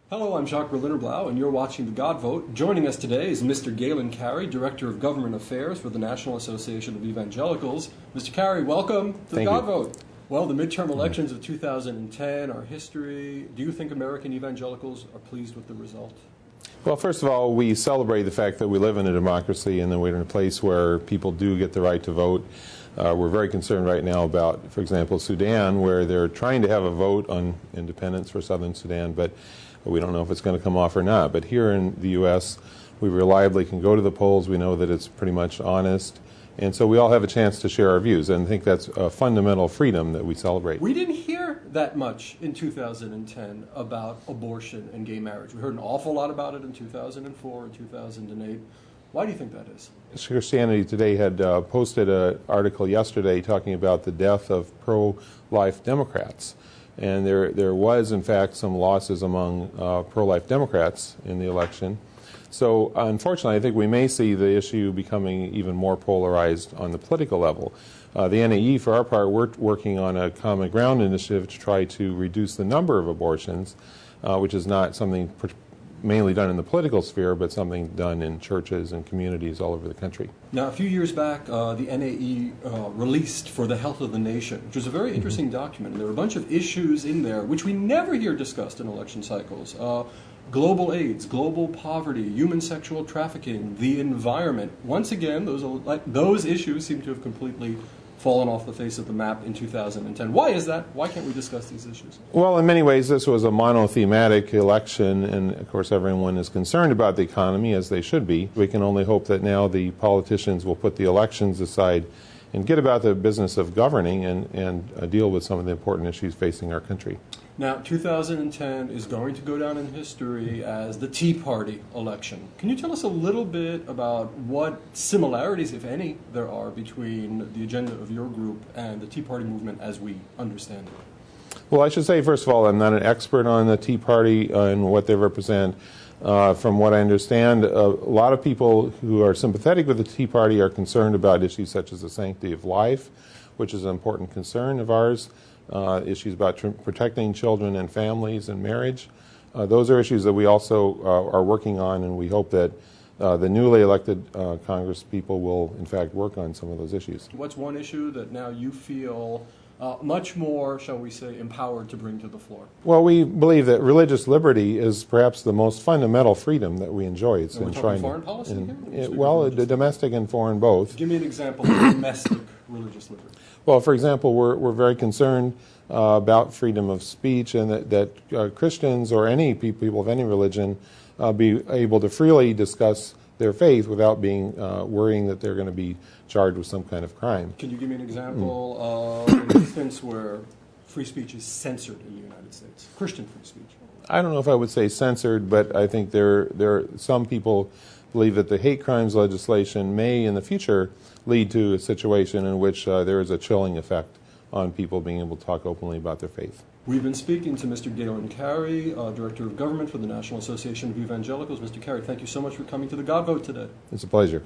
Hello, I'm Jacques Berlinerblau, and you're watching The God Vote. Joining us today is Mr. Galen Carey, Director of Government Affairs for the National Association of Evangelicals. Mr. Carey, welcome to The God Vote. Well, the midterm elections of 2010 are history. Do you think American evangelicals are pleased with the result? Well, first of all, we celebrate the fact that we live in a democracy and that we're in a place where people do get the right to vote. We're very concerned right now about, for example, Sudan, where they're trying to have a vote on independence for southern Sudan, but we don't know if it's going to come off or not. But here in the U.S., we reliably can go to the polls. We know that it's pretty much honest. And so we all have a chance to share our views, and I think that's a fundamental freedom that we celebrate. We didn't hear that much in 2010 about abortion and gay marriage. We heard an awful lot about it in 2004 and 2008. Why do you think that is? Christianity Today had posted an article yesterday talking about the death of pro-life Democrats. And there was, in fact, some losses among pro-life Democrats in the election. So, unfortunately, I think we may see the issue becoming even more polarized on the political level. The NAE, for our part, we're working on a common ground initiative to try to reduce the number of abortions, which is not something mainly done in the political sphere, but something done in churches and communities all over the country. Now, a few years back, the NAE released For the Health of the Nation, which was a very interesting document. And there were a bunch of issues in there which we never hear discussed in election cycles. Global AIDS, global poverty, human sexual trafficking, the environment. Once again, those issues seem to have completely fallen off the face of the map in 2010. Why is that? Why can't we discuss these issues? Well, in many ways, this was a monothematic election, and of course everyone is concerned about the economy, as they should be. We can only hope that now the politicians will put the elections aside and get about the business of governing and deal with some of the important issues facing our country. Now, 2010 is going to go down in history as the Tea Party election. Can you tell us a little bit about what similarities, if any, there are between the agenda of your group and the Tea Party movement as we understand it? Well, I should say, first of all, I'm not an expert on the Tea Party and what they represent. From what I understand, a lot of people who are sympathetic with the Tea Party are concerned about issues such as the sanctity of life, which is an important concern of ours. Issues about protecting children and families and marriage. Those are issues that we also are working on, and we hope that the newly elected Congress people will, in fact, work on some of those issues. What's one issue that now you feel much more, shall we say, empowered to bring to the floor? Well, we believe that religious liberty is perhaps the most fundamental freedom that we enjoy. It's we're talking foreign policy here? Well, the domestic and foreign both. Give me an example of domestic religious liberty. Well, for example, we're very concerned about freedom of speech, and that Christians or any people of any religion be able to freely discuss their faith without being worrying that they're going to be charged with some kind of crime. Can you give me an example of an instance where free speech is censored in the United States? Christian free speech. I don't know if I would say censored, but I think some people believe that the hate crimes legislation may, in the future, lead to a situation in which there is a chilling effect on people being able to talk openly about their faith. We've been speaking to Mr. Galen Carey, Director of Government for the National Association of Evangelicals. Mr. Carey, thank you so much for coming to The God Vote today. It's a pleasure.